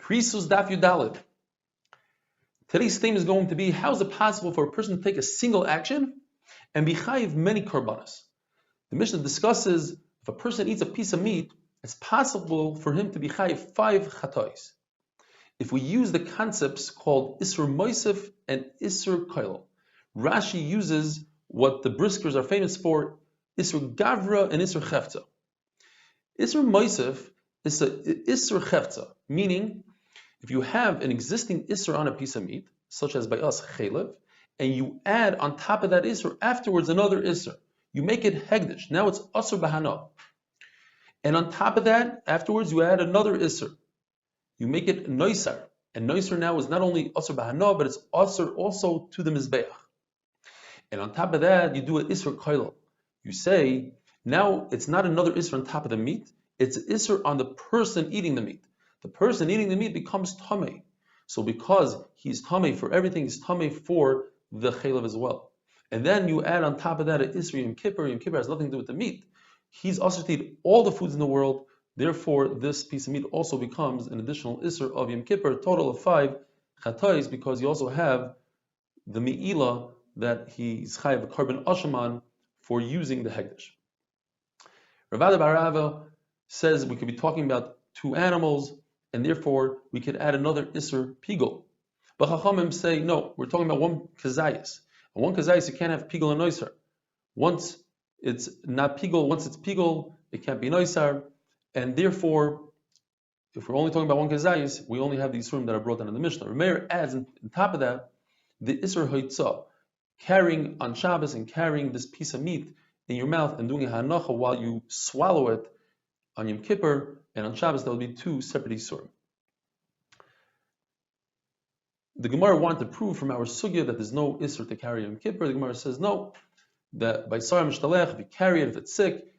Kereisos Daf Yudalid. Today's theme is going to be, how is it possible for a person to take a single action and be chayiv many korbanos? The Mishnah discusses, if a person eats a piece of meat, it's possible for him to be chayiv 5 chatois. If we use the concepts called Isur Moisef and Isur Koil, Rashi uses what the briskers are famous for, Isur Gavra and Isur Chefza. Isur Moisef is a Isur Chefza, meaning if you have an existing Isur on a piece of meat, such as by us Chelev, and you add on top of that Isur afterwards another Isur, you make it Hegdish. Now it's Asur Bahana. And on top of that, afterwards you add another Isur. You make it Noisar. And Noisar now is not only Asur Bahana, but it's Asur also to the Mizbeach. And on top of that, you do an Isur Koil. You say, now it's not another Isur on top of the meat, it's an Isur on the person eating the meat. The person eating the meat becomes Tameh. So because he's Tameh for everything, he's Tameh for the Chelev as well. And then you add on top of that an Isur Yom Kippur. Yom Kippur has nothing to do with the meat. He's also to eat all the foods in the world. Therefore, this piece of meat also becomes an additional Isur of Yom Kippur, a total of 5 chatois, because you also have the Me'ilah that he's chayav a korban ashaman for using the hegdish. Rav Ada bar Rava says we could be talking about 2 animals, and therefore we could add another Isur pigul. But Chachamim say, no, we're talking about 1 kazayis. And 1 kazayis, you can't have pigul and noisar. Once it's not pigul, once it's pigul, it can't be noisar. And therefore, if we're only talking about 1 kazayis, we only have the Isurim that are brought down in the Mishnah. Rameir adds on top of that the Isur hoitzah, carrying on Shabbos and carrying this piece of meat in your mouth and doing a hanacha while you swallow it on Yom Kippur, and on Shabbos that would be 2 separate Isurim. The Gemara wanted to prove from our sugya that there's no Isur to carry Yom Kippur. The Gemara says no, that by Sarah Mishtalech, if you carry it, if it's sick,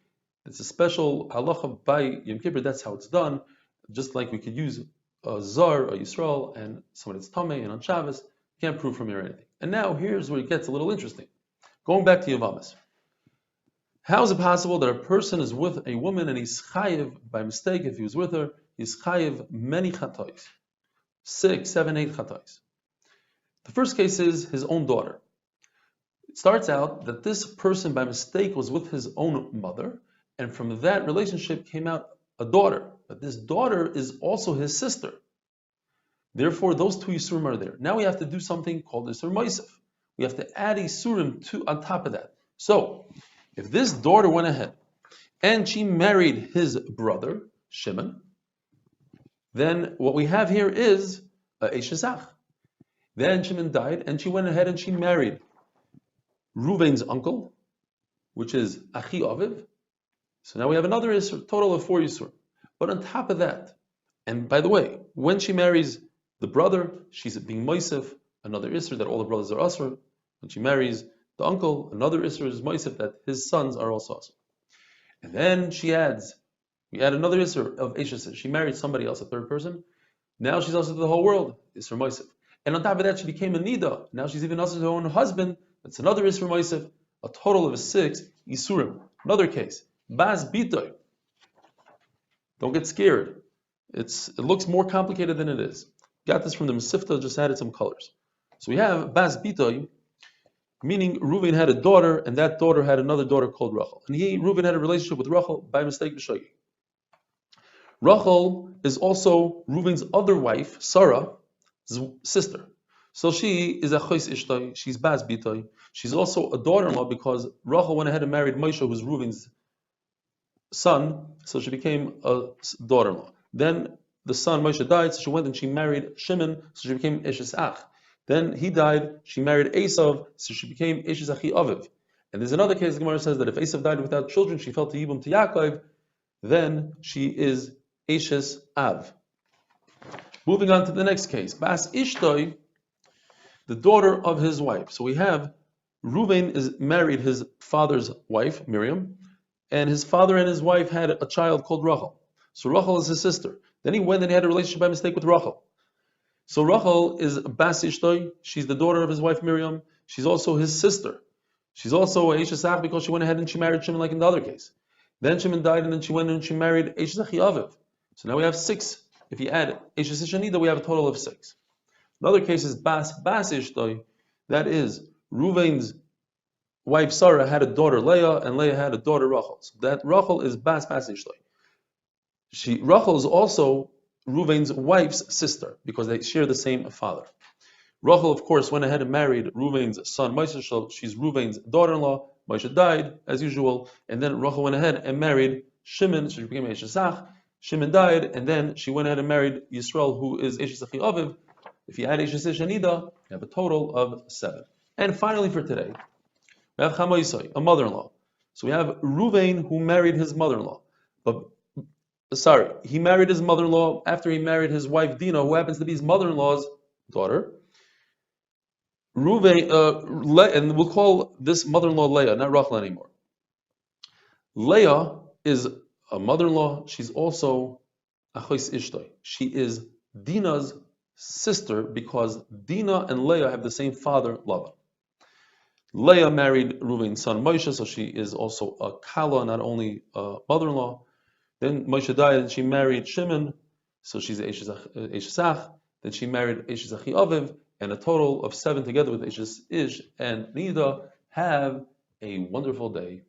it's a special halacha by Yom Kippur, that's how it's done. Just like we could use a Zar, a Yisrael, and someone that's Tameh, and on Shabbos, you can't prove from here anything. And now here's where it gets a little interesting. Going back to Yavamas. How is it possible that a person is with a woman and he's chayiv, by mistake, if he was with her, he's chayiv many chatois? 6, 7, 8 chatois. The first case is his own daughter. It starts out that this person by mistake was with his own mother, and from that relationship came out a daughter. But this daughter is also his sister. Therefore, those 2 Yisurim are there. Now we have to do something called Isur Moisef. We have to add Yisurim on top of that. So, if this daughter went ahead and she married his brother, Shimon, then what we have here is a Eshezach. Then Shimon died and she went ahead and she married Reuven's uncle, which is Achi Aviv. So now we have another Isur, total of 4 Yisurim. But on top of that, and by the way, when she marries the brother, she's being Moisef, another Isur that all the brothers are Asr. When she marries the uncle, another Isur is Moisef that his sons are also Asr. And then we add another Isur of Eshes. She married somebody else, a 3rd person. Now she's also to the whole world, Isur Moisef. And on top of that, she became a Nida. Now she's even also to her own husband. That's another Isur Moisef, a total of 6 Isurim. Another case, Bas Bitoy. Don't get scared. It looks more complicated than it is. Got this from the Mesifta, just added some colors. So we have Bas Bitoy, meaning Reuven had a daughter, and that daughter had another daughter called Rachel. And Reuven had a relationship with Rachel by mistake, B'shogi. Rachel is also Reuven's other wife, Sarah's sister. So she is a Chos Ishtoi, she's Bas Bitoy. She's also a daughter-in-law because Rachel went ahead and married Moshe, who's Reuven's son, so she became a daughter-in-law. Then the son Moshe died, so she went and she married Shimon, so she became Eshes Ach. Then he died, she married Esav, so she became Eshes Achi Aviv. And there's another case, the Gemara says that if Esav died without children, she fell to Yibum to Yaakov, then she is Eshes Av. Moving on to the next case, Bas Ishtoi, the daughter of his wife. So we have Reuven is married his father's wife, Miriam, and his father and his wife had a child called Rachel. So Rachel is his sister. Then he went and had a relationship by mistake with Rachel. So Rachel is Bas Ishtoi. She's the daughter of his wife Miriam. She's also his sister. She's also Eishesach because she went ahead and she married Shimon like in the other case. Then Shimon died and then she went and she married Eishesach Aviv. So now we have 6 If you add Eishes Shanida, we have a total of 6. Another case is Bas Ishtoi. That is, Ruvain's wife Sarah had a daughter Leah, and Leah had a daughter Rachel. So that Rachel is Bas Ishtoi. Rachel is also Ruvain's wife's sister because they share the same father. Rachel, of course, went ahead and married Ruvain's son Moshe. She's Ruvain's daughter-in-law. Moshe died, as usual, and then Rachel went ahead and married Shimon. She became Eshesach. Shimon died, and then she went ahead and married Yisrael, who is Eshesachi Aviv. If you add Eshes Shanida, you have a total of 7. And finally for today, we have Chamaisai, a mother-in-law. So we have Ruvain, who married his mother-in-law. He married his mother-in-law after he married his wife Dina, who happens to be his mother-in-law's daughter. And we'll call this mother-in-law Leah, not Rachel anymore. Leah is a mother-in-law. She's also Achos Ishtoi. She is Dina's sister because Dina and Leah have the same father, Lavan. Leah married Reuven's son Moshe, so she is also a Kala, not only a mother-in-law. Then Moshe died and she married Shimon, so she's Eshesach. Then she married Eshesachi Aviv, and a total of 7 together with Eshes Ish and Nida. Have a wonderful day.